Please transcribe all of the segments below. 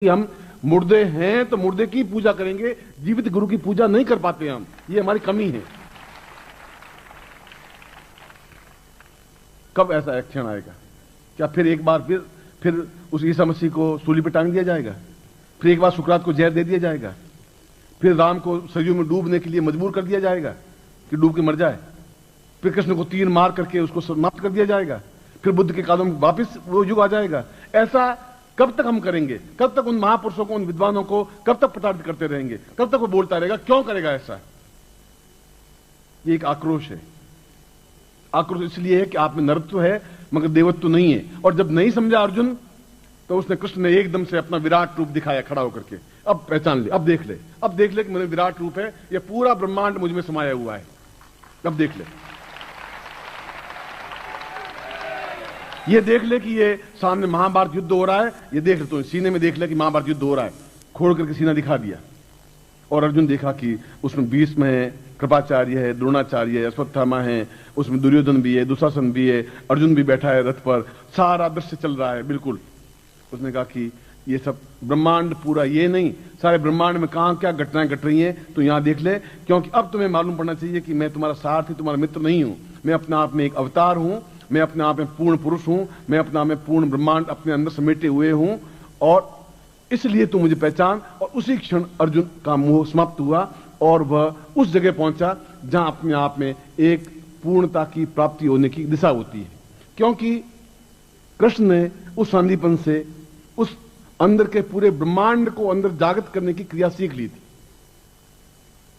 कि हम मुर्दे हैं तो मुर्दे की पूजा करेंगे, जीवित गुरु की पूजा नहीं कर पाते हम। ये हमारी कमी है। कब ऐसा एक्शन आएगा? क्या फिर एक बार फिर उस ईसा मसीह को सूली पर टांग दिया जाएगा? फिर एक बार सुकरात को जहर दे दिया जाएगा? फिर राम को सरयू में डूबने के लिए मजबूर कर दिया जाएगा कि डूब के मर जाए? फिर कृष्ण को तीर मार करके उसको समाप्त कर दिया जाएगा? फिर बुद्ध के कदम वापस वो युग आ जाएगा? ऐसा कब तक हम करेंगे? कब तक उन महापुरुषों को, उन विद्वानों को कब तक प्रताड़ित करते रहेंगे? कब तक वो बोलता रहेगा? क्यों करेगा ऐसा? ये एक आक्रोश है। आक्रोश इसलिए है कि आप में नरत्व है मगर देवत्व नहीं है। और जब नहीं समझा अर्जुन, तो उसने, कृष्ण ने एकदम से अपना विराट रूप दिखाया खड़ा होकर के। अब पहचान ले, अब देख ले, अब देख ले कि मेरे विराट रूप है, ये पूरा ब्रह्मांड मुझ में समाया हुआ है। अब देख ले, ये देख ले कि ये सामने महाभारत युद्ध हो रहा है। ये देख ले, तो सीने में देख ले कि महाभारत युद्ध हो रहा है। खोल करके सीना दिखा दिया और अर्जुन देखा कि उसमें भीष्म है, कृपाचार्य है, द्रोणाचार्य है, अश्वत्थामा है, उसमें दुर्योधन भी है, दुशासन भी है, अर्जुन भी बैठा है रथ पर। सारा दृश्य चल रहा है बिल्कुल। उसने कहा कि ये सब ब्रह्मांड पूरा, ये नहीं, सारे ब्रह्मांड में कहां क्या घटनाएं घट रही हैं, तो यहां देख ले। क्योंकि अब तुम्हें मालूम पड़ना चाहिए कि मैं तुम्हारा सारथी, तुम्हारा मित्र नहीं हूं। मैं अपने आप में एक अवतार हूं, मैं अपने आप में पूर्ण पुरुष हूं, मैं अपने आप में पूर्ण ब्रह्मांड अपने अंदर समेटे हुए हूं, और इसलिए तू मुझे पहचान। और उसी क्षण अर्जुन का मोह समाप्त हुआ और वह उस जगह पहुंचा जहां अपने आप में एक पूर्णता की प्राप्ति होने की दिशा होती है। क्योंकि कृष्ण ने उस सांदीपन से उस अंदर के पूरे ब्रह्मांड को अंदर जागृत करने की क्रिया सीख ली थी।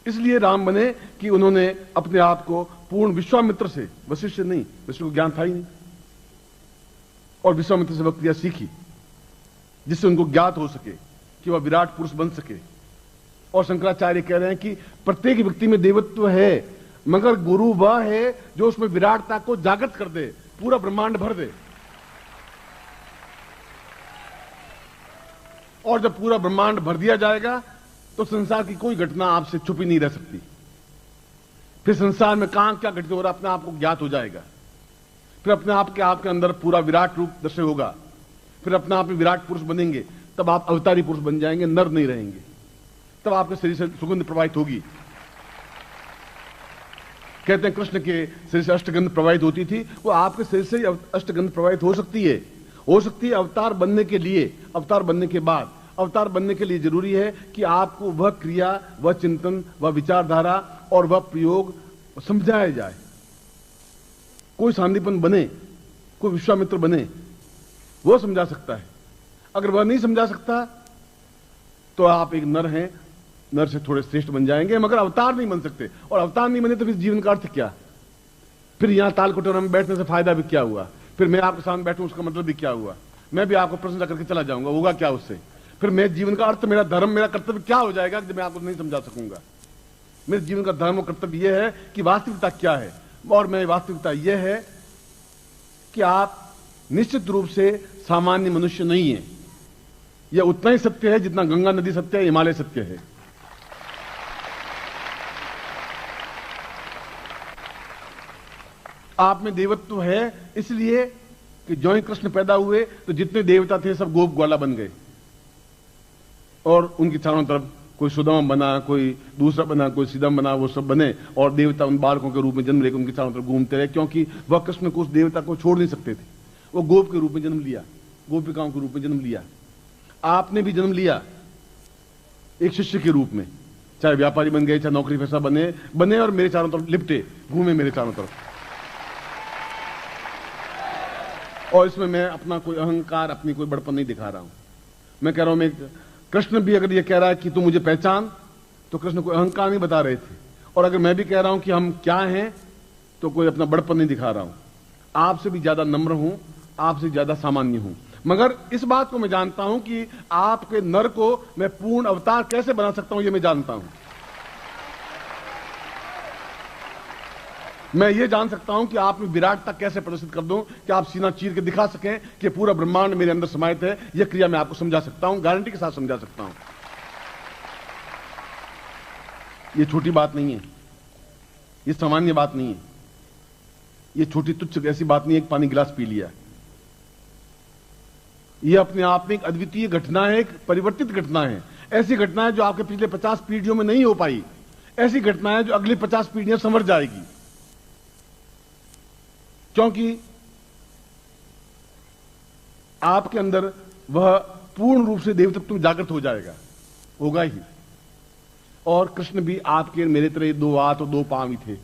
इसलिए राम बने कि उन्होंने अपने आप को पूर्ण विश्वामित्र से, वशिष्ठ से नहीं, वशिष्ठ को ज्ञान था ही नहीं, और विश्वामित्र से वह क्रिया सीखी जिससे उनको ज्ञात हो सके कि वह विराट पुरुष बन सके। और शंकराचार्य कह रहे हैं कि प्रत्येक व्यक्ति में देवत्व है, मगर गुरु वह है जो उसमें विराटता को जागृत कर दे, पूरा ब्रह्मांड भर दे। और जब पूरा ब्रह्मांड भर दिया जाएगा तो संसार की कोई घटना आपसे छुपी नहीं रह सकती। फिर संसार में कहां क्या घटित हो रहा है अपने आप को ज्ञात हो जाएगा। फिर अपने आप के अंदर पूरा विराट रूप दर्शय होगा। फिर अपने आप में विराट पुरुष बनेंगे, तब आप अवतारी पुरुष बन जाएंगे, नर नहीं रहेंगे। तब आपके शरीर से सुगंध प्रवाहित होगी। कहते हैं कृष्ण के शरीर से अष्टगंध प्रवाहित होती थी, वो आपके शरीर से अष्टगंध प्रवाहित हो सकती है। अवतार बनने के लिए, अवतार बनने के बाद, अवतार बनने के लिए जरूरी है कि आपको वह क्रिया, वह चिंतन, वह विचारधारा और वह प्रयोग समझाया जाए। कोई सांदीपन बने, कोई विश्वामित्र बने, वह समझा सकता है। अगर वह नहीं समझा सकता तो आप एक नर हैं, नर से थोड़े श्रेष्ठ बन जाएंगे, मगर अवतार नहीं बन सकते। और अवतार नहीं बने तो फिर जीवन का अर्थ क्या? फिर यहां ताल कटोरा में बैठने से फायदा भी क्या हुआ? फिर मैं आपके सामने बैठूं उसका मतलब भी क्या हुआ? मैं भी आपको प्रश्न करके चला जाऊंगा, होगा क्या उससे? फिर मेरे जीवन का अर्थ, मेरा धर्म, मेरा कर्तव्य क्या हो जाएगा जब मैं आपको नहीं समझा सकूंगा? मेरे जीवन का धर्म और कर्तव्य यह है कि वास्तविकता क्या है, और मेरी वास्तविकता यह है कि आप निश्चित रूप से सामान्य मनुष्य नहीं है। यह उतना ही सत्य है जितना गंगा नदी सत्य है, हिमालय सत्य है। आप में देवत्व है, इसलिए कि जो ही कृष्ण पैदा हुए तो जितने देवता थे सब गोप ग्वाला बन गए, और उनकी चारों तरफ कोई सुदामा बना, कोई दूसरा बना, कोई सीधम बना, वो सब बने, और देवता उन बालकों के रूप में जन्म लेकर उनकी चारों तरफ घूमते रहे। क्योंकि वह कृष्ण को, उस देवता को छोड़ नहीं सकते थे। वो गोप के रूप में जन्म लिया, गोपिकाओं के रूप में जन्म लिया। आपने भी जन्म लिया एक शिष्य के रूप में, चाहे व्यापारी बन गए, चाहे नौकरी पैसा बने और मेरे चारों तरफ लिपटे, घूमे मेरे चारों तरफ। और इसमें मैं अपना कोई अहंकार, अपनी कोई बड़पन नहीं दिखा रहा हूं। मैं कह रहा हूं, मैं, कृष्ण भी अगर ये कह रहा है कि तू मुझे पहचान, तो कृष्ण कोई अहंकार नहीं बता रहे थे। और अगर मैं भी कह रहा हूं कि हम क्या हैं, तो कोई अपना बड़पन नहीं दिखा रहा हूं। आपसे भी ज्यादा नम्र हूं, आपसे ज्यादा सामान्य हूं। मगर इस बात को मैं जानता हूं कि आपके नर को मैं पूर्ण अवतार कैसे बना सकता हूं, यह मैं जानता हूं। मैं ये जान सकता हूं कि आप में विराटता कैसे प्रदर्शित कर दूं कि आप सीना चीर के दिखा सकें कि पूरा ब्रह्मांड मेरे अंदर समाहित है। यह क्रिया मैं आपको समझा सकता हूं, गारंटी के साथ समझा सकता हूं। यह छोटी बात नहीं है, यह सामान्य बात नहीं है, यह छोटी तुच्छ ऐसी बात नहीं है कि पानी गिलास पी लिया। ये अपने आप में एक अद्वितीय घटना है, एक परिवर्तित घटना है। ऐसी घटना है जो आपके पिछले 50 पीढ़ियों में नहीं हो पाई। ऐसी घटना है जो अगली 50 पीढ़ियां संवर जाएगी, क्योंकि आपके अंदर वह पूर्ण रूप से देव तत्व जागृत हो जाएगा, होगा ही। और कृष्ण भी आपके मेरे तरह 2 हाथ और 2 पांव ही थे,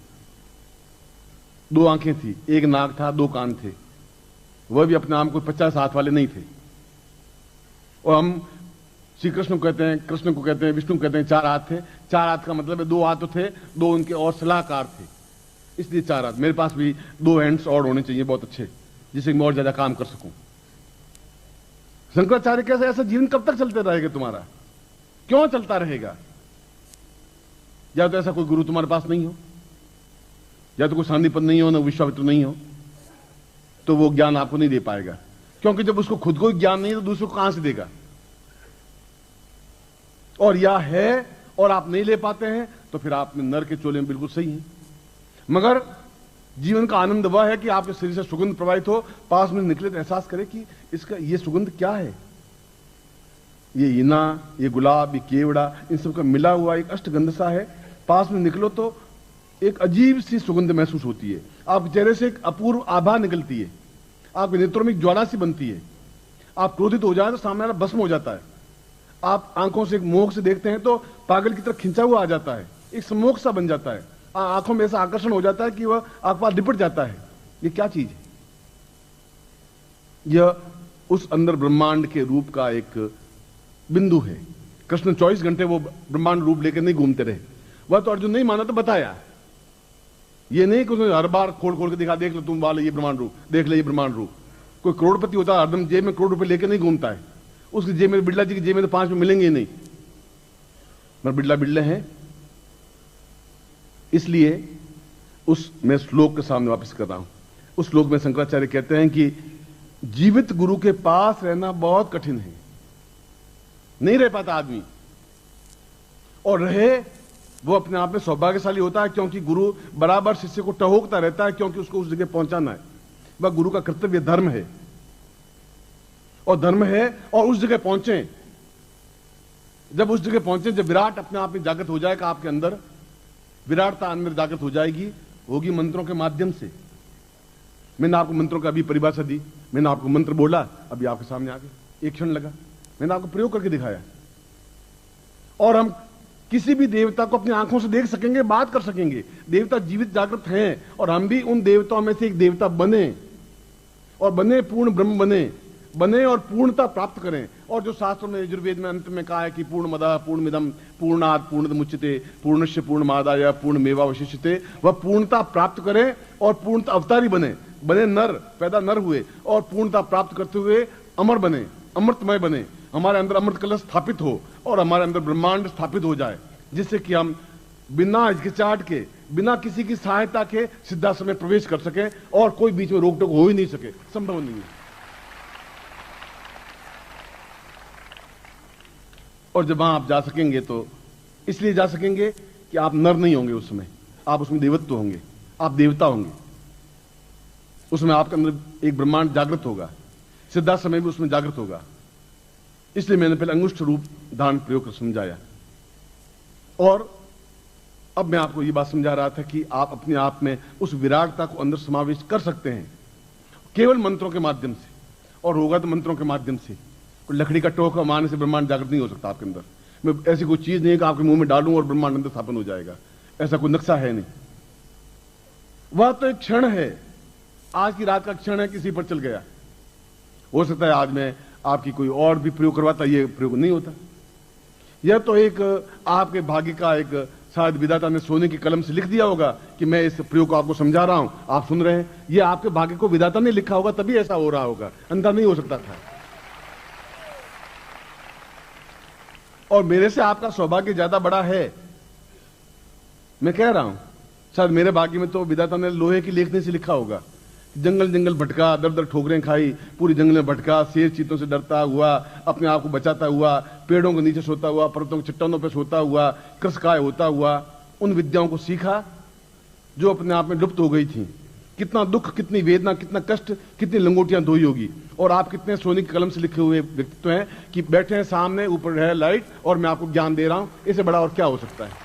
2 आंखें थी, 1 नाक था, 2 कान थे। वह भी अपने आप को 50 हाथ वाले नहीं थे। और हम श्री कृष्ण को कहते हैं, कृष्ण को कहते हैं, विष्णु को कहते हैं 4 हाथ थे। 4 हाथ का मतलब है 2 हाथ तो थे, 2 उनके और सलाहकार थे, इसलिए 4 हाथ। मेरे पास भी 2 हैंड्स और होने चाहिए बहुत अच्छे, जिससे मैं और ज्यादा काम कर सकूं। शंकराचार्य कैसे ऐसा जीवन कब तक चलते रहेगा तुम्हारा? क्यों चलता रहेगा? या तो ऐसा कोई गुरु तुम्हारे पास नहीं हो, या तो कोई सांदीपन नहीं हो, ना विश्वामित्र नहीं हो, तो वो ज्ञान आपको नहीं दे पाएगा। क्योंकि जब उसको खुद को ज्ञान नहीं है तो दूसरों को कहां से देगा? और या है और आप नहीं ले पाते हैं तो फिर आप नर के चोले में बिल्कुल सही हैं। मगर जीवन का आनंद वह है कि आपके शरीर से सुगंध प्रवाहित हो, पास में निकले तो एहसास करें कि इसका ये सुगंध क्या है। ये इना, ये गुलाब, ये केवड़ा, इन सब का मिला हुआ एक अष्टगंध सा है। पास में निकलो तो एक अजीब सी सुगंध महसूस होती है। आपके चेहरे से एक अपूर्व आभा निकलती है, आपके नेत्रों में एक ज्वाला सी बनती है। आप क्रोधित हो जाए तो सामने वाला भस्म हो जाता है। आप आंखों से एक मोह से देखते हैं तो पागल की तरफ खिंचा हुआ आ जाता है, एक सम्मोह सा बन जाता है। आंखों में ऐसा आकर्षण हो जाता है कि वह आंख पास लिपट जाता है। ये क्या चीज है? यह उस अंदर ब्रह्मांड के रूप का एक बिंदु है। कृष्ण 24 घंटे वो ब्रह्मांड रूप लेकर नहीं घूमते रहे। वह तो अर्जुन नहीं माना तो बताया। ये नहीं कि उसने हर बार खोल खोल के दिखा, देख लो तुम वाले ये ब्रह्मांड रूप, देख ले ये ब्रह्मांड रूप। कोई करोड़पति होता है हरदम जेब में करोड़ रुपए लेके नहीं घूमता है। उसकी जेब में, बिड़ला जी की जेब में तो 5 में मिलेंगे ही नहीं, मगर बिड़ला बिड़ले हैं। इसलिए उस मैं श्लोक के सामने वापस कर रहा हूं। उस श्लोक में शंकराचार्य कहते हैं कि जीवित गुरु के पास रहना बहुत कठिन है, नहीं रह पाता आदमी। और रहे वो अपने आप में सौभाग्यशाली होता है, क्योंकि गुरु बराबर शिष्य को टहोकता रहता है, क्योंकि उसको उस जगह पहुंचाना है। वह गुरु का कर्तव्य धर्म है, और धर्म है और उस जगह पहुंचे। जब उस जगह पहुंचे, जब विराट अपने आप में जागृत हो जाएगा, आपके अंदर विराटता अंदर जागृत हो जाएगी, होगी मंत्रों के माध्यम से। मैंने आपको मंत्रों का अभी परिभाषा दी, मैंने आपको मंत्र बोला, अभी आपके सामने आ गए, एक क्षण लगा, मैंने आपको प्रयोग करके दिखाया। और हम किसी भी देवता को अपनी आंखों से देख सकेंगे, बात कर सकेंगे। देवता जीवित जागृत हैं, और हम भी उन देवताओं में से एक देवता बने, और बने पूर्ण ब्रह्म बने और पूर्णता प्राप्त करें। और जो शास्त्रों में यजुर्वेद में अंत में कहा है कि पूर्णमदः पूर्णमिदं पूर्णात् पूर्णमुच्यते पूर्णस्य पूर्णमादाय पूर्णमेवावशिष्यते, वह पूर्णता प्राप्त करें और पूर्णता अवतारी बने नर, पैदा नर हुए और पूर्णता प्राप्त करते हुए अमर बने, अमृतमय बने। हमारे अंदर अमृत कलश स्थापित हो और हमारे अंदर ब्रह्मांड स्थापित हो जाए, जिससे कि हम बिना हिचकिचाहट के, बिना किसी की सहायता के सिद्धाश्रम में प्रवेश कर सके और कोई बीच में रोक टोक हो ही नहीं सके, संभव नहीं है। और जब वहां आप जा सकेंगे तो इसलिए जा सकेंगे कि आप नर नहीं होंगे, उसमें आप उसमें देवत्व होंगे, आप देवता होंगे। उसमें आपके अंदर एक ब्रह्मांड जागृत होगा, सिद्धाश्रम में भी उसमें जागृत होगा। इसलिए मैंने पहले अंगुष्ठ रूप धारण प्रयोग कर समझाया। और अब मैं आपको यह बात समझा रहा था कि आप अपने आप में उस विराटता को अंदर समावेश कर सकते हैं केवल मंत्रों के माध्यम से, और होगा तो मंत्रों के माध्यम से। कोई लकड़ी का टोका मारने से ब्रह्मांड जागृत नहीं हो सकता आपके अंदर। मैं ऐसी कोई चीज नहीं है कि आपके मुंह में डालूं और ब्रह्मांड अंदर स्थापन हो जाएगा, ऐसा कोई नक्शा है नहीं। वह तो एक क्षण है, आज की रात का क्षण है, किसी पर चल गया। हो सकता है आज मैं आपकी कोई और भी प्रयोग करवाता, ये प्रयोग नहीं होता। यह तो एक आपके भाग्य का एक, शायद विधाता ने सोने की कलम से लिख दिया होगा कि मैं इस प्रयोग को आपको समझा रहा हूं, आप सुन रहे हैं। यह आपके भाग्य को विधाता ने लिखा होगा, तभी ऐसा हो रहा होगा, अंधा नहीं हो सकता था। और मेरे से आपका सौभाग्य ज्यादा बड़ा है, मैं कह रहा हूं। शायद मेरे भाग्य में तो विधाता ने लोहे की लेखनी से लिखा होगा, जंगल जंगल भटका, दर दर ठोकरें खाई, पूरी जंगल में भटका, शेर चीतों से डरता हुआ, अपने आप को बचाता हुआ, पेड़ों के नीचे सोता हुआ, पर्वतों के चट्टानों पर सोता हुआ, कृषकाय होता हुआ, उन विद्याओं को सीखा जो अपने आप में लुप्त हो गई थी। कितना दुख, कितनी वेदना, कितना कष्ट, कितनी लंगोटियां धोई होगी। और आप कितने सोने की कलम से लिखे हुए व्यक्तित्व हैं कि बैठे हैं सामने, ऊपर है लाइट और मैं आपको ज्ञान दे रहा हूं। इससे बड़ा और क्या हो सकता है।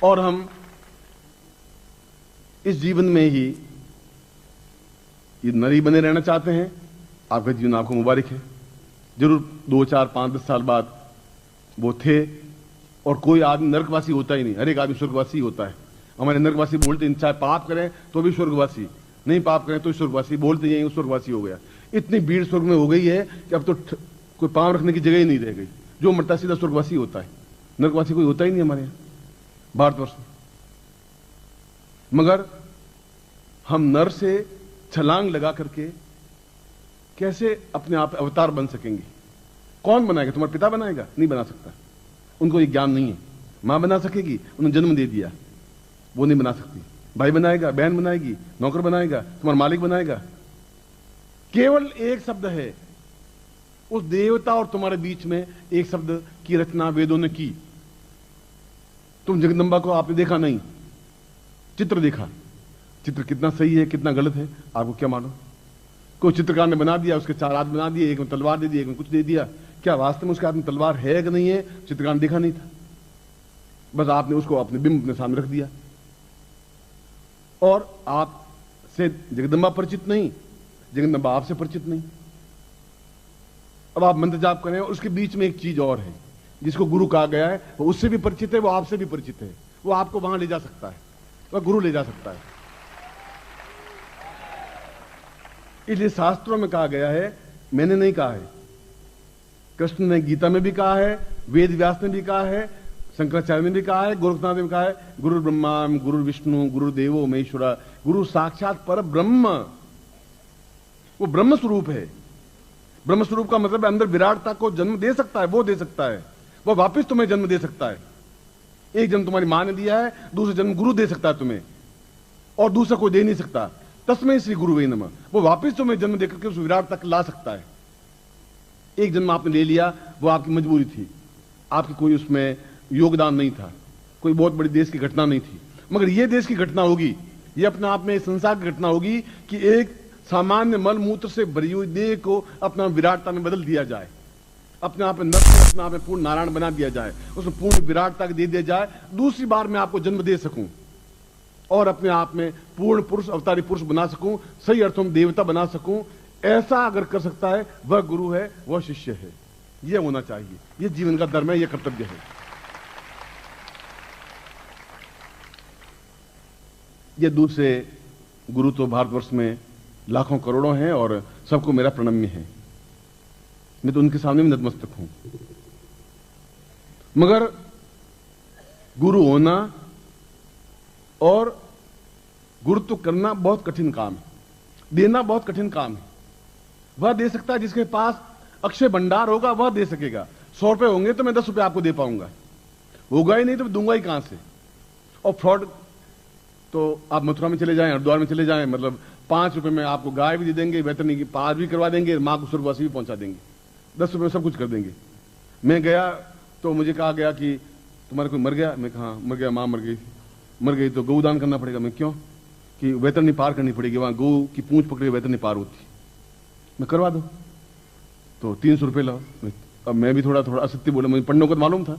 और हम इस जीवन में ही ये नरी बने रहना चाहते हैं। आपका जीवन आपको मुबारक है। जरूर 2, 4, 5, 10 साल बाद वो थे। और कोई आदमी नरकवासी होता ही नहीं, हर एक आदमी स्वर्गवासी होता है। हमारे नरकवासी बोलते हैं चाहे पाप करें तो भी स्वर्गवासी, नहीं पाप करें तो स्वर्गवासी, बोलते यही स्वर्गवासी हो गया। इतनी भीड़ स्वर्ग में हो गई है कि अब तो कोई पांव रखने की जगह ही नहीं रह गई। जो मरता सीधा स्वर्गवासी होता है, नरकवासी कोई होता ही नहीं हमारे यहाँ भारतवर्ष में। मगर हम नर से छलांग लगा करके कैसे अपने आप अवतार बन सकेंगे? कौन बनाएगा? तुम्हारा पिता बनाएगा? नहीं बना सकता, उनको ये ज्ञान नहीं है। मां बना सकेगी, उन्होंने जन्म दे दिया, वो नहीं बना सकती। भाई बनाएगा, बहन बनाएगी, नौकर बनाएगा, तुम्हारा मालिक बनाएगा। केवल एक शब्द है उस देवता और तुम्हारे बीच में, एक शब्द की रचना वेदों ने की। तुम जगदंबा को आपने देखा नहीं, चित्र देखा। चित्र कितना सही है, कितना गलत है, आपको क्या मालूम? कोई चित्रकार ने बना दिया, उसके 4 हाथ बना दिए, एक में तलवार दे दी, एक में कुछ दे दिया। क्या वास्तव में उसके हाथ में तलवार है कि नहीं है? चित्रकार ने देखा नहीं था, बस आपने उसको अपने बिंब अपने सामने रख दिया। और आपसे जगदंबा परिचित नहीं, जगदंबा आपसे परिचित नहीं। अब आप मंत्र जाप करें और उसके बीच में एक चीज और है जिसको गुरु कहा गया है। वो उससे भी परिचित है, वो आपसे भी परिचित है। वो आपको वहां ले जा सकता है, वह गुरु ले जा सकता है। इसलिए शास्त्रों में कहा गया है, मैंने नहीं कहा है, कृष्ण ने गीता में भी कहा है, वेद व्यास ने भी कहा है, शंकराचार्य ने भी कहा है, गोरखनाथ ने भी कहा है, गुरु ब्रह्मा गुरु विष्णु गुरु देवो महेश्वरा, गुरु साक्षात पर ब्रह्म। वो ब्रह्म स्वरूप है। ब्रह्म स्वरूप का मतलब अंदर विराटता को जन्म दे सकता है, वो दे सकता है। वो वापस तुम्हें जन्म दे सकता है। एक जन्म तुम्हारी मां ने दिया है, दूसरा जन्म गुरु दे सकता है तुम्हें, और दूसरा कोई दे नहीं सकता। तस्मै श्री गुरु वे नमः। वो वापस तुम्हें जन्म देकर के उस विराट तक ला सकता है। एक जन्म आपने ले लिया, वो आपकी मजबूरी थी, आपकी कोई उसमें योगदान नहीं था, कोई बहुत बड़ी देश की घटना नहीं थी। मगर यह देश की घटना होगी, यह अपने आप में संसार की घटना होगी कि एक सामान्य मल मूत्र से भरी हुई देह को अपना विराटता में बदल दिया जाए, अपने आप में नर को अपने आप में पूर्ण नारायण बना दिया जाए, उसमें पूर्ण विराटता दे दिया जाए। दूसरी बार मैं आपको जन्म दे सकूं और अपने आप में पूर्ण पुरुष, अवतारी पुरुष बना सकूं, सही अर्थों में देवता बना सकूं। ऐसा अगर कर सकता है वह गुरु है, वह शिष्य है। यह होना चाहिए, यह जीवन का धर्म है, यह कर्तव्य है। ये दूसरे गुरु तो भारतवर्ष में लाखों करोड़ों हैं और सबको मेरा प्रणम्य है। मैं तो उनके सामने भी नतमस्तक हूं। मगर गुरु होना और गुरुत्व करना बहुत कठिन काम है, देना बहुत कठिन काम है। वह दे सकता है जिसके पास अक्षय भंडार होगा, वह दे सकेगा। 100 रुपए होंगे तो मैं 10 रुपए आपको दे पाऊंगा, होगा ही नहीं तो मैं दूंगा ही कहां से। और फ्रॉड तो आप मथुरा में चले जाएं, हरिद्वार में चले जाएं, मतलब 5 रुपए में आपको गाय भी दे देंगे, वेतनी की पार भी करवा देंगे, मां को स्वर्गवासी भी पहुंचा देंगे, 10 रुपए में सब कुछ कर देंगे। मैं गया तो मुझे कहा गया कि तुम्हारा कोई मर गया? मैं कहा मर गया, मां मर गई। मर गई तो गौदान करना पड़ेगा। मैं क्यों? कि वेतनी पार करनी पड़ेगी, वहां गौ की पूंछ पकड़े वेतनी पार होती। मैं करवा दो तो 300 रुपये लाओ। अब मैं भी थोड़ा थोड़ा असत्य बोला, मुझे पढ़ने को मालूम था।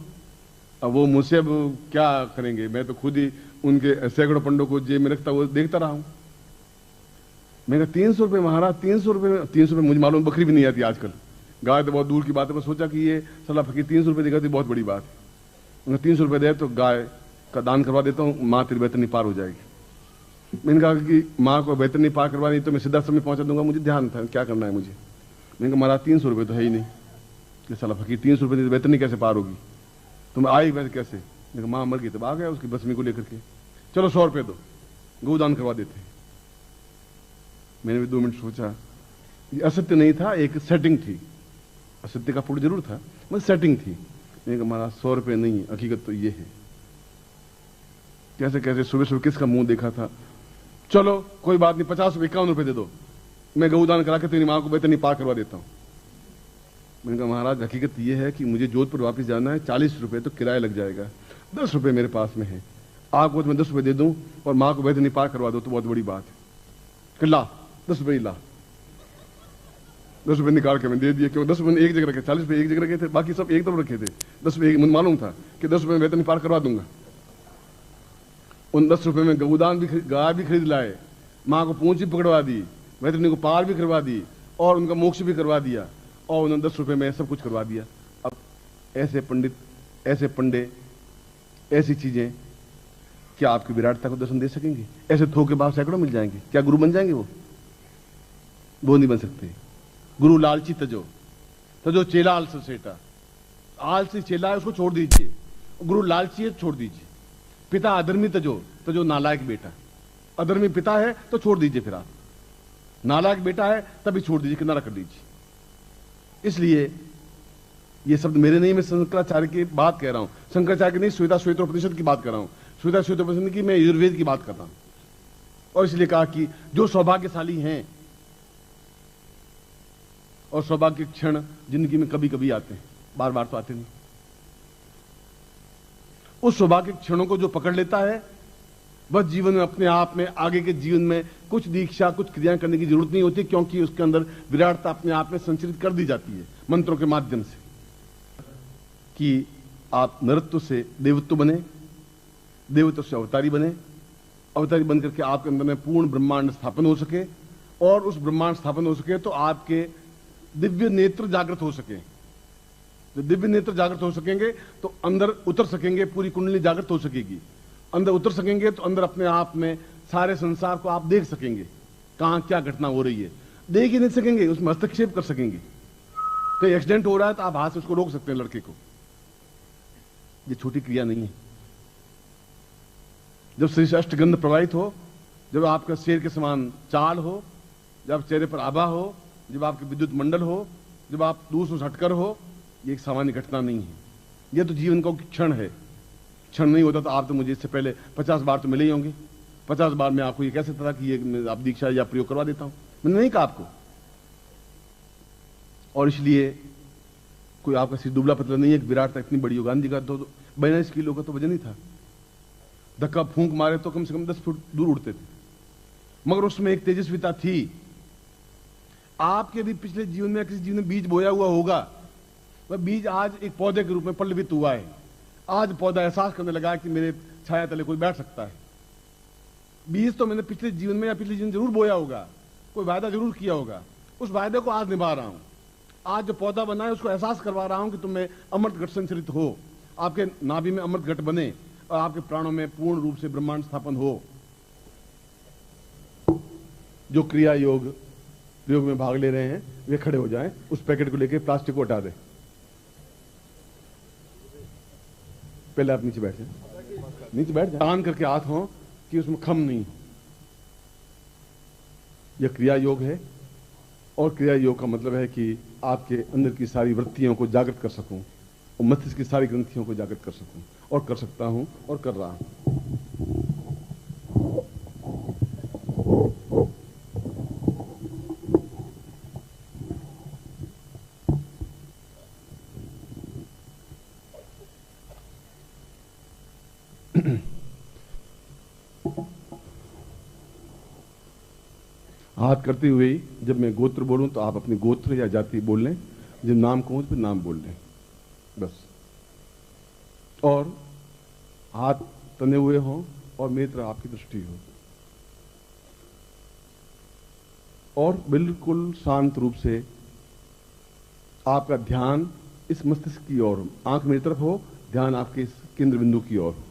अब वो मुझसे अब क्या करेंगे, मैं तो खुद ही उनके सैकड़ों पंडों को जेब में रखता वो देखता रहा हूं। मैं कहा 300 रुपये महाराज, 300 रुपये? 300 रुपये मुझे मालूम बकरी भी नहीं आती आजकल, गाय तो बहुत दूर की बात है। मैं सोचा कि ये सलाह फकीर 300 रुपये देगा तो बहुत बड़ी बात है। उन्हें 300 रुपये दे तो गाय का दान करवा देता हूँ, माँ तेरी वेतनी पार हो जाएगी। मैंने कहा कि माँ को वेतनी पार करवानी तो मैं सीधा समय पहुंचा दूंगा, मुझे ध्यान था क्या करना है मुझे। मैंने कहा महाराज 300 रुपये तो है ही नहीं, कि साला फकीर 300 रुपये वेतनी कैसे पार होगी, तुम आई वैसे कैसे? मैंने कहा माँ मर गई, तब आ गया उसकी बसमी को लेकर के, चलो 100 रुपये दो, गोदान करवा देते। मैंने भी 2 मिनट सोचा, ये असत्य नहीं था, एक सेटिंग थी। असत्य का फूट जरूर था, मगर सेटिंग थी। मैंने कहा महाराज 100 रुपये नहीं, हकीकत तो ये है। कैसे कैसे सुबह सुबह किसका मुंह देखा था, चलो कोई बात नहीं, 50 रुपये 51 रुपये दे दो, मैं गौदान करा के तेरी माँ को वेतनी पार करवा देता हूँ। मैंने कहा महाराज हकीकत यह है कि मुझे जोधपुर वापस जाना है, 40 रुपये तो किराया लग जाएगा, 10 रुपये मेरे पास में है, आपको तो मैं 10 रुपए दे दूं और मां को वैतरणी पार करवा दो तो बहुत बड़ी बात है कि ला 10 रुपए ला। 10 रुपए निकाल के मैं दे दिए, क्योंकि 10 रुपए एक जगह रखे, 40 रुपए एक जगह रखे थे, बाकी सब एक तरफ रखे थे। 10 रुपए मुझे मालूम था कि 10 रुपए में वैतरणी पार करवा दूंगा। उन 10 रुपए में गौदान भी, गाय भी खरीद लाए, माँ को पूंछ भी पकड़वा दी, वैतरणी को पार भी करवा दी और उनका मोक्ष भी करवा दिया और उन्होंने 10 रुपए में सब कुछ करवा दिया। अब ऐसे पंडित, ऐसे पंडे, ऐसी चीजें क्या आपकी विराटता को दर्शन दे सकेंगे? ऐसे धोखेबाज सैकड़ों मिल जाएंगे, क्या गुरु बन जाएंगे? वो नहीं बन सकते। गुरु लालची तजो, तजो चेला आलसी सेटा। आलसी चेला है उसको छोड़ दीजिए, गुरु लालची है छोड़ दीजिए। पिता अधर्मी तजो, तजो नालायक बेटा। अधर्मी पिता है तो छोड़ दीजिए, फिर आप नालायक बेटा है तभी छोड़ दीजिए, किनारा कर दीजिए। इसलिए ये शब्द मेरे नहीं, मैं शंकराचार्य की बात कह रहा हूं। शंकराचार्य की नहीं, श्वेता श्वेतोपनिषद की बात कर रहा हूं। श्वेता श्वेतोपनिषद की मैं आयुर्वेद की बात कर रहा हूं। और इसलिए कहा कि जो सौभाग्यशाली हैं, और सौभाग्य के क्षण जिंदगी में कभी कभी आते हैं, बार बार तो आते नहीं। उस सौभाग्य के क्षणों को जो पकड़ लेता है, बस जीवन में अपने आप में, आगे के जीवन में कुछ दीक्षा, कुछ क्रियाएं करने की जरूरत नहीं होती, क्योंकि उसके अंदर विराटता अपने आप में संचरित कर दी जाती है मंत्रों के माध्यम से। कि आप नरत्व से देवत्व बने, देवत्व से अवतारी बने, अवतारी बनकर के आपके अंदर में पूर्ण ब्रह्मांड स्थापन हो सके, और उस ब्रह्मांड स्थापन हो सके तो आपके दिव्य नेत्र जागृत हो सके। जब दिव्य नेत्र जागृत हो सकेंगे तो अंदर उतर सकेंगे, पूरी कुंडली जागृत हो सकेगी। अंदर उतर सकेंगे तो अंदर अपने आप में सारे संसार को आप देख सकेंगे, कहां क्या घटना हो रही है। देख ही नहीं सकेंगे, उसमें हस्तक्षेप कर सकेंगे। कहीं एक्सीडेंट हो रहा है तो आप हाथ से उसको रोक सकते हैं, लड़के को। ये छोटी क्रिया नहीं है। जब शरीर से अष्टगंध प्रवाहित हो, जब आपका शेर के समान चाल हो, जब चेहरे पर आभा हो, जब आपके विद्युत मंडल हो, जब आप दूसरों से हटकर हो, ये एक सामान्य घटना नहीं है। यह तो जीवन का क्षण है। क्षण नहीं होता तो आप तो मुझे इससे पहले 50 बार तो मिले ही होंगे। 50 बार मैं आपको ये कह सकता था कि ये आप दीक्षा या प्रयोग करवा देता हूं, मैंने नहीं कहा आपको। और इसलिए कोई आपका सिर दुबला पतला नहीं है। विराटता इतनी बड़ी हो, गांधी का तो 42 किलो का तो वजन ही था। धक्का फूंक मारे तो कम से कम 10 फुट दूर उड़ते थे, मगर उसमें एक तेजस्विता थी। आपके भी पिछले जीवन में किसी जीवन में बीज बोया हुआ होगा, वह बीज आज एक पौधे के रूप में पल्लवित हुआ है। आज पौधा एहसास करने लगा कि मेरे छाया तले कोई बैठ सकता है। बीज तो मैंने पिछले जीवन में या पिछले जीवन जरूर बोया होगा, कोई वायदा जरूर किया होगा, उस वायदे को आज निभा रहा हूं। आज जो पौधा बना है उसको एहसास करवा रहा हूं कि तुम्हें अमृत घट संचरित हो, आपके नाभि में अमृत घट बने और आपके प्राणों में पूर्ण रूप से ब्रह्मांड स्थापन हो। जो क्रिया योग प्रयोग में भाग ले रहे हैं वे खड़े हो जाएं, उस पैकेट को लेकर प्लास्टिक को हटा दें। पहले आप नीचे बैठ जाए, नीचे बैठ जाए, तान करके हाथ हो कि उसमें खम नहीं हो। यह क्रिया योग है, और क्रिया योग का मतलब है कि आपके अंदर की सारी वृत्तियों को जागृत कर सकूं और मस्तिष्क की सारी ग्रंथियों को जागृत कर सकूं, और कर सकता हूं और कर रहा हूं। हाथ करते हुए ही जब मैं गोत्र बोलूं तो आप अपनी गोत्र या जाति बोल लें, जब नाम कहूं तो नाम बोल लें बस। और हाथ तने हुए हों और मेरी तरफ आपकी दृष्टि हो, और बिल्कुल शांत रूप से आपका ध्यान इस मस्तिष्क की ओर हो। आंख मेरी तरफ हो, ध्यान आपके इस केंद्र बिंदु की ओर हो।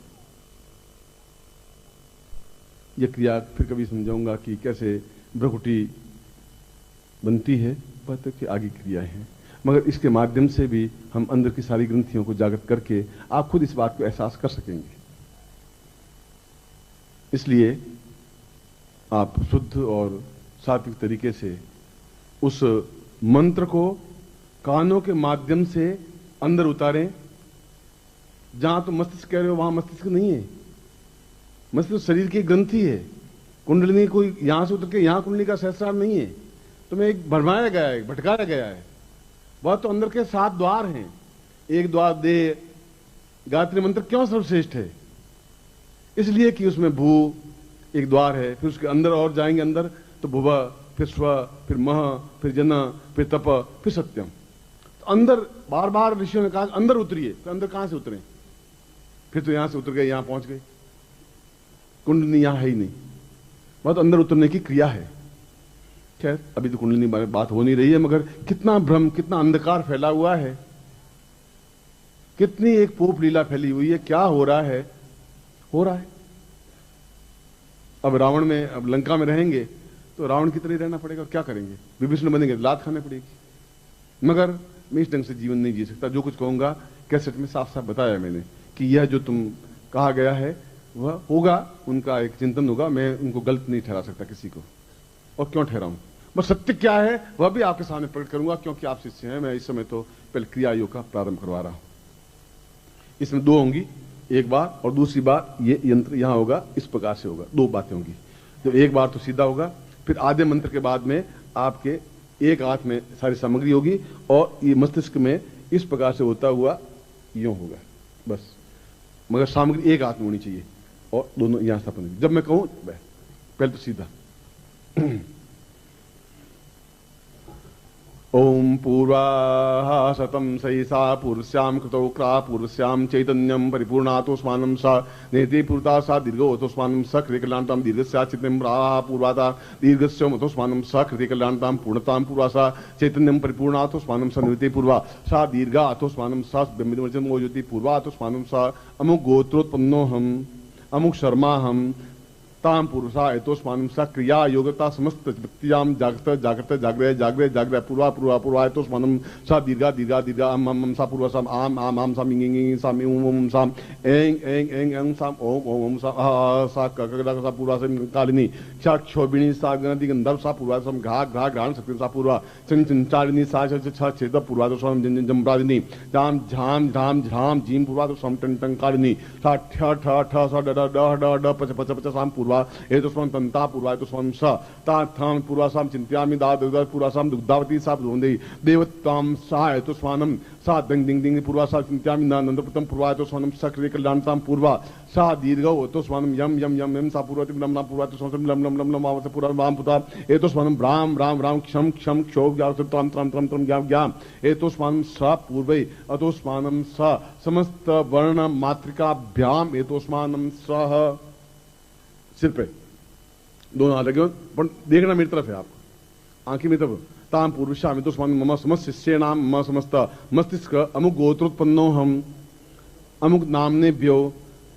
यह क्रिया फिर कभी समझाऊंगा कि कैसे भ्रुकुटी बनती है, पता कि आगे क्रियाएं हैं, मगर इसके माध्यम से भी हम अंदर की सारी ग्रंथियों को जागृत करके आप खुद इस बात को एहसास कर सकेंगे। इसलिए आप शुद्ध और सात्विक तरीके से उस मंत्र को कानों के माध्यम से अंदर उतारें। जहां तो मस्तिष्क कह रहे हो वहां मस्तिष्क नहीं है, मस्तिष्क शरीर की ग्रंथि है। कुंडलिनी कोई यहां से उतर के यहां कुंडली का सहस्रार नहीं है, तुम्हें एक भरमाया गया है, भटकाया गया है। वह तो अंदर के 7 द्वार हैं। एक द्वार दे गायत्री मंत्र क्यों सर्वश्रेष्ठ है? इसलिए कि उसमें भू एक द्वार है, फिर उसके अंदर और जाएंगे अंदर तो भुवा, फिर स्व, फिर मह, फिर जन, फिर तप, फिर सत्यम। तो अंदर बार बार ऋषियों ने कहा अंदर उतरिए, तो अंदर कहां से उतरे? फिर तो यहां से उतर गए, यहां पहुंच गए, कुंडलिनी यहां है ही नहीं। बहुत अंदर उतरने की क्रिया है। खैर अभी तो कुंडलिनी बारे बात हो नहीं रही है, मगर कितना भ्रम, कितना अंधकार फैला हुआ है, कितनी एक पोप लीला फैली हुई है। क्या हो रहा है? हो रहा है। अब रावण में, अब लंका में रहेंगे तो रावण की तरह रहना पड़ेगा। क्या करेंगे? विभीषण बनेंगे, लात खाने पड़ेगी। मगर मैं इस ढंग से जीवन नहीं जी सकता। जो कुछ कहूंगा कैसेट में साफ साफ बताया मैंने कि यह जो तुम कहा गया है वह होगा, उनका एक चिंतन होगा। मैं उनको गलत नहीं ठहरा सकता किसी को, और क्यों ठहराऊं? बस सत्य क्या है वह भी आपके सामने प्रकट करूंगा, क्योंकि आप शिष्य हैं। मैं इस समय तो पहले क्रिया योग का प्रारंभ करवा रहा हूं। इसमें दो होंगी, एक बार और दूसरी बार ये यंत्र यहां होगा, इस प्रकार से होगा। दो बातें होंगी। जब एक बार तो सीधा होगा, फिर आधे मंत्र के बाद में आपके एक हाथ में सारी सामग्री होगी और ये मस्तिष्क में इस प्रकार से होता हुआ यूं होगा बस। मगर सामग्री एक हाथ में होनी चाहिए और दोनों यहां स्थापन। जब मैं कहूं पहले तो सीधा ओम पूर्वा शतम सहिसा पुरुष्याम कृतौ क्रा पुरुष्याम चैतन्यम परिपूर्णातोस्मानं सा नेति पूर्ता सा दीर्घोतोस्मानं स कृतिकल्याणतां दीर्घस्या चित्तं प्राहा पूर्वाता दीर्घस्योमतोस्मानं स कृतिकल्याणतां पूर्णतां पूर्वा सा चैतन्यम परिपूर्णातोस्मानं स नेति पूर्वा सा दीर्घा अतोस्मानं सा ब्रह्मविद्यं मोजति पूर्वातोस्मानं सा अमुक गोत्रोत्पन्नोहम अमुक शर्माहम ताम पुरुषा एतोस्मानं सा क्रिया योगता समस्त व्यक्तियाम जागृत जागृत जाग्रह जाग्रह जाग्रह पूर्वा पूर्वा पूर्वा एतोस्मानं सा दीर्घा दीर्घा दीर्घा अम अम सा पूर्वा साम आम आम आम साम इंग इंग साम ओम ओम साम एंग एंग एंग एंग साम ओम ओम ओम सा आ सा ककड़ा सा पूर्वा साम कालिनी सा क्षोभिणी सा गणति गंधर्व सा पूर्वा साम घा घा घ्राण शक्ति सा पूर्वा चन चंचालिनी सा छ छेद पूर्वा तो साम जन जम्रादिनी जाम झाम झाम झाम जीम पूर्वा तो साम टन टन कालिनी सा ठ ठ ठ सा ड ड ड ड पच पच पच साम पूर्वा एतोस्मानं तन्ता पूर्वा एतोस्मानं सा ता थाम पूर्वासाम चिंत्यामि दा दुग्धा पूर्वासाम दुग्धावती सा द्रोंदे देवताम सा एतोस्मानं सा दंग दिंग दिंग पूर्वासा चिंत्यामि नंदपुतम पूर्वा एतोस्मानं सा कृतिकल्याणतां पूर्वा सा दीर्घौ एतोस्मानं यम यम यम यम सा पूर्वति लम लम पूर्वा एतोस्मानं लम लम लम लम आवत पूर्वा वाम पुता एतोस्मानं राम राम राम क्षम क्षम क्षोभ याव त्रम त्रम त्रम त्रम ज्ञाम ज्ञाम एतोस्मानं सा पूर्वै एतोस्मानं सा समस्त वर्ण मातृकाभ्याम एतोस्मानं सह। सिर पे दोनों हाथ लगे, पर देखना मेरी तरफ है, आपको आंखें मेरी तरफ। ताम पुरुषाम एतोस्मानं मम समस्त शिष्येणाम मम समस्त मस्तिष्क अमुक गोत्रोत्पन्नो हम अमुक नामनेभ्यो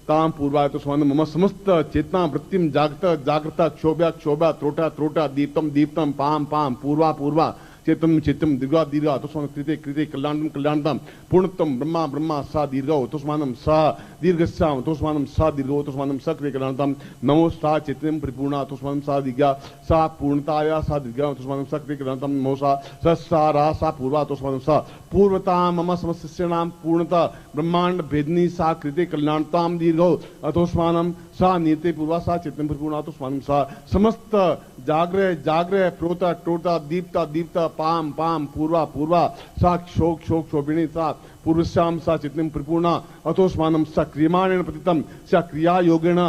ताम पूर्वा एतोस्मानं मम समस्त चेतना वृत्तिम जागृत जागृत क्षोभ्या क्षोभ्या त्रोटा त्रोटा दीप्तम दीप्तम पाम पाम पूर्वा पूर्वा चेतम चेतम दीर्घा दीर्घा तोस्मानं कृते कृते कल्याणं कल्याणतां पूर्णतम ब्रह्मा ब्रह्मा सा दीर्घौ तोस्मानं सा दीर्घस्याम तोस्मानं सा दीर्घौ तोस्मानं सा कृते कल्याणतां नमो सा चेतनं परिपूर्णा तोस्मानं सा दीर्घा सा पूर्णताया सा दीर्घा तोस्मानं सा कृते कल्याणतां नमो सा सा सा पूर्वा तोस्मानं सा पूर्वता मम समस्त शिष्याणां पूर्णता ब्रह्मांड भेदनी सा कृते कल्याणतां दीर्घौ अतोस्मानं सा नीते पूर्वा सा चेतन परिपूर्णा तोस्मानं सा समस्त जाग्रह जाग्रह प्रोता टोटा दीप्ता दीप्ता पाम पाम पूर्वा पूर्वा सा क्षोक क्षोक क्षोभिणी सा पुरुषाम सा चित्तं परिपूर्णा अतोस्मानं सा क्रियमाणेन प्रतितं सा क्रिया योगेन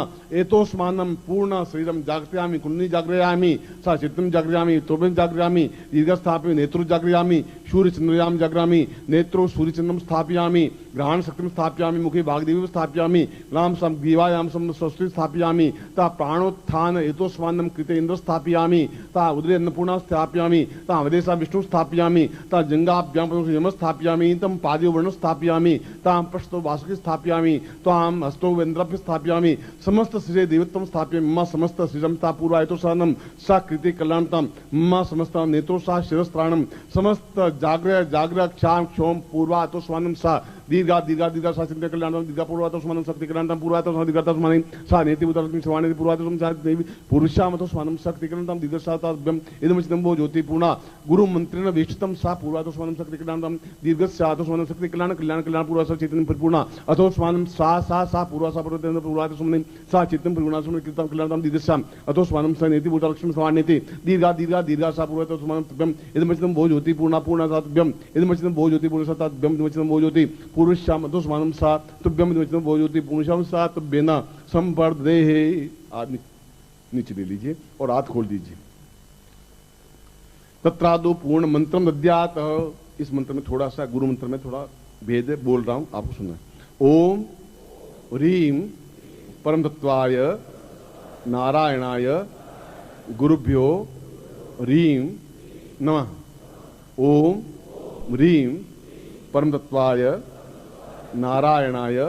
एतोस्मानं पूर्ण शरीरं जागृयामि कुंडली जागृयामि सा चित्तं जागृयामि त्रोबं जागृयामि दीर्घस्थापयामि नेत्रो जागृयामि सूर्य चंद्रयाम जागृयामि नेत्रो सूर्य चंद्रम स्थापयामि ग्रहण शक्तिं स्थापयामि मुखे वाग्देवी स्थापयामि राम सम ग्रीवायाम सम स्वस्ति स्थापयामि ता प्राणोत्थान एतोस्मानं कृते इंद्र स्थापयामि ता उदरे अन्नपूर्णा स्थापयामि ता अवदेशा विष्णु स्थापयामि ता जंगाभ्याम यम स्थापयामि तम पादयो वर्ण स्थापयामि तां पृष्ठो वासुकी स्थापयामि तां हस्तो वेन्द्रभ्य स्थापयामि समस्त श्री देवत्वं स्थापयामि मम समस्त श्रीरं ता पूर्वा एतोस्मानं सा कृते कल्याणतां मम समस्त नेत्रो सा शिरस्त्राणं समस्त जाग्रह जाग्रह क्षाम क्षोम पूर्वा एतोस्मानं सा दीर्घा दीर्घा दीर्घा सा चिंत्य कल्याणतां दीर्घा पूर्वा एतोस्मानं शक्ति कल्याणतां पूर्वा एतोस्मानं दीर्घातोस्मानं सा नेति उदरत्मि श्रवाणेति पूर्वा एतोस्मानं सा देवी पुरुषाम एतोस्मानं शक्ति कल्याणतां दीर्घसाताभ्यम इदमचितं वो ज्योति पूर्णा गुरु मंत्रेण वेष्टितं सा पूर्वा एतोस्मानं शक्ति कल्याणतां दीर्घस्य एतोस्मानं शक्ति कल्याण कल्याण कल्याण पूर्वा सा चेतन परिपूर्णा अतोस्मानं सा पूर्वा सा पूर्वतेन्द्र पूर्वा एतोस्मानं सा चित्तं परिपूर्णा सुमन कृतं कल्याणतां दीर्घस्याम अतोस्मानं सा नेति भूतलक्ष्मी श्रवाणेति दीर्घा दीर्घा दीर्घा सा पूर्वा एतोस्मानं इदमचितं वो ज्योति पूर्णा पूर्णा सातभ्यम इदमचितं वो ज्योति पूर्णा सातभ्यम इदमचितं वो ज्योति पुरुषाम एतोस्मानं सा तुभ्यम इदमचितं वो ज्योति पुरुषाम सा तुभ्येन संवर्धदेहे। आदमी नीचे ले लीजिए और हाथ खोल दीजिए। तत्रादो पूर्ण मंत्रम दद्यात। इस मंत्र में थोड़ा सा, गुरु मंत्र में थोड़ा भेद है, बोल रहा हूं, आपको सुनना है। ओम ह्रीम परम तत्वाय नारायणाय गुरुभ्यो ह्रीम नमः। ओम ह्रीम परम तत्वाय नारायणाय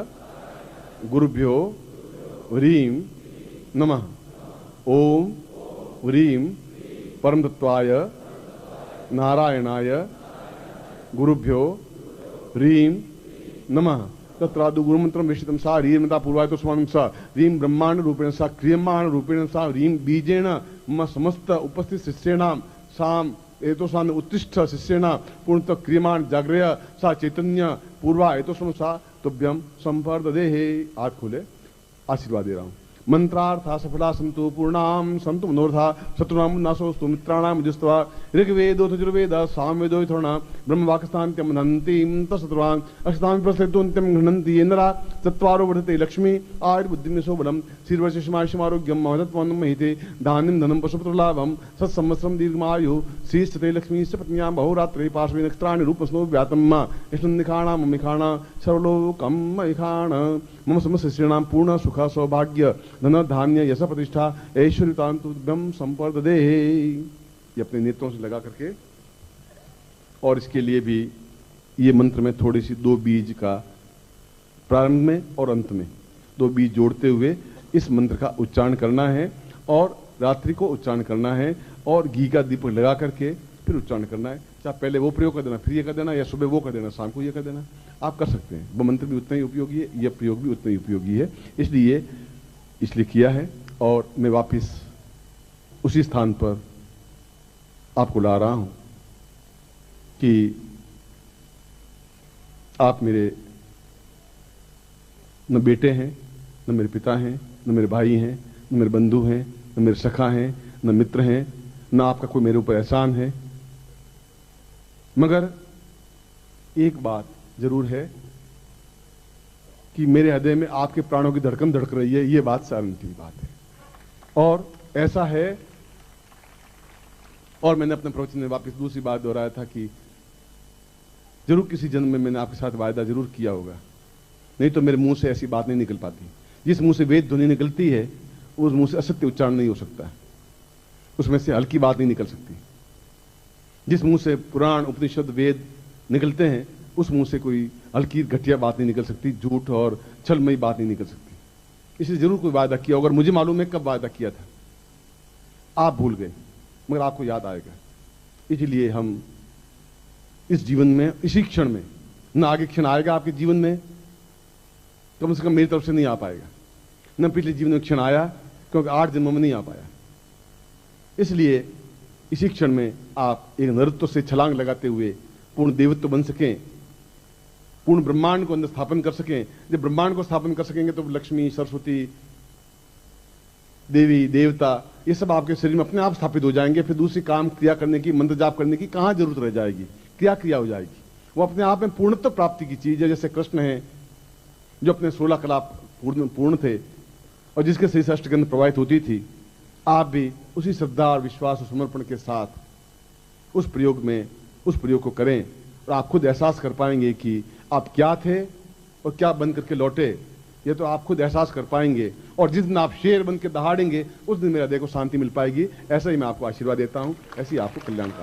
गुरुभ्यो ह्रीम नमः। ओम ह्रीम परम तत्वाय नारायणाय गुरुभ्यो ह्रीम नमः। तत्रादु गुरु मंत्रम विशितम सा ह्रीमता पूर्वाय तो स्वामी सा ह्रीम ब्रह्मांड रूपेण सा क्रियमाण रूपेण सा ह्रीम बीजेण मम समस्त उपस्थित शिष्येणाम साम एतो सान उत्तिष्ठ शिष्येण पूर्णतः क्रियमाण जागृय सा चैतन्य पूर्वा एतो सा तुभ्यम संवर्धदेहे। हाथ खोले, आशीर्वाद दे रहा हूं। मंत्रार्था सफला संतु पूर्णाम संतु मनोरथा शत्रुनाम नाशोस्तु मित्राणाम जुस्त्वा ऋग्वेदो यजुर्वेद सामवेदो यथोर्णा ब्रह्मवाक्स्थान्त्यम नन्तिं तत्सत्वान् अष्टांग प्रसेतोन्त्यम घ्नन्ति येनरा चत्वारो वर्धते लक्ष्मी आयुर्बुद्धिमेशो बलम शीर्वशिष्मायुष्यमारोग्यम महत्त्वं महिते धान्यं धनं पशुपुत्रलाभं सत्संवत्सरं दीर्घमायुः श्रीस्थिते लक्ष्मीश्च पत्न्यां बहुरात्रे पार्श्वे नक्षत्राणि रूपस्नो व्यातम् यष्णन्निखाणां ममिखाणा सर्वलोकं महिखाण। मम समस्त शिष्याणां पूर्ण सुख सौभाग्य धन धान्य यश प्रतिष्ठा ऐश्वर्यतांतुभ्यम संवर्धदेहे। ये अपने नेत्रों से लगा करके, और इसके लिए भी ये मंत्र में थोड़ी सी दो बीज का प्रारंभ में और अंत में दो बीज जोड़ते हुए इस मंत्र का उच्चारण करना है, और रात्रि को उच्चारण करना है, और घी का दीपक लगा करके फिर उच्चारण करना है। चाहे पहले वो प्रयोग कर देना, फिर ये कर देना, या सुबह वो कर देना, शाम को ये कर देना, आप कर सकते हैं। वो मंत्र भी उतना ही उपयोगी है, यह प्रयोग भी उतना ही उपयोगी है, इसलिए किया है। और मैं वापस उसी स्थान पर आपको ला रहा हूं कि आप मेरे न बेटे हैं, न मेरे पिता हैं, न मेरे भाई हैं, न मेरे बंधु हैं, न मेरे सखा हैं, न मित्र हैं, न आपका कोई मेरे ऊपर एहसान है, मगर एक बात जरूर है कि मेरे हृदय में आपके प्राणों की धड़कन धड़क रही है। ये बात सारंटी की बात है, और ऐसा है। और मैंने अपने प्रवचन में वापस दूसरी बात दोहराया था कि जरूर किसी जन्म में मैंने आपके साथ वायदा जरूर किया होगा, नहीं तो मेरे मुंह से ऐसी बात नहीं निकल पाती। जिस मुंह से वेद ध्वनि निकलती है उस मुंह से असत्य उच्चारण नहीं हो सकता, उसमें से हल्की बात नहीं निकल सकती। जिस मुंह से पुराण उपनिषद वेद निकलते हैं उस मुंह से कोई हल्की घटिया बात नहीं निकल सकती, झूठ और छलमयी बात नहीं निकल सकती। इसलिए जरूर कोई वायदा किया, अगर मुझे मालूम है कब वायदा किया था, आप भूल गए, मगर आपको याद आएगा। इसलिए हम इस जीवन में, इसी क्षण में, न आगे क्षण आएगा आपके जीवन में, कम से कम मेरी तरफ से नहीं आ पाएगा, न पिछले जीवन में क्षण आया, क्योंकि 8 जन्मों में नहीं आ पाया। इसलिए इसी क्षण में आप एक नरत्व से छलांग लगाते हुए पूर्ण देवत्व बन सकें, पूर्ण ब्रह्मांड को अंदर स्थापन कर सकें। जब ब्रह्मांड को स्थापन कर सकेंगे तो लक्ष्मी, सरस्वती, देवी, देवता, ये सब आपके शरीर में अपने आप स्थापित हो जाएंगे। फिर दूसरी काम क्रिया करने की, मंत्र जाप करने की कहां जरूरत रह जाएगी, क्रिया हो जाएगी। वो अपने आप में पूर्णत्व प्राप्ति की चीज है। जैसे कृष्ण है जो अपने 16 कला पूर्ण थे और जिसके शरीर से अष्टगंध प्रवाहित होती थी, आप भी उसी श्रद्धा और विश्वास और समर्पण के साथ उस प्रयोग को करें, और आप खुद एहसास कर पाएंगे कि आप क्या थे और क्या बन करके लौटे। ये तो आप खुद एहसास कर पाएंगे, और जिस दिन आप शेर बन के दहाड़ेंगे उस दिन मेरे हृदय को शांति मिल पाएगी। ऐसा ही मैं आपको आशीर्वाद देता हूं, ऐसी आपको कल्याण का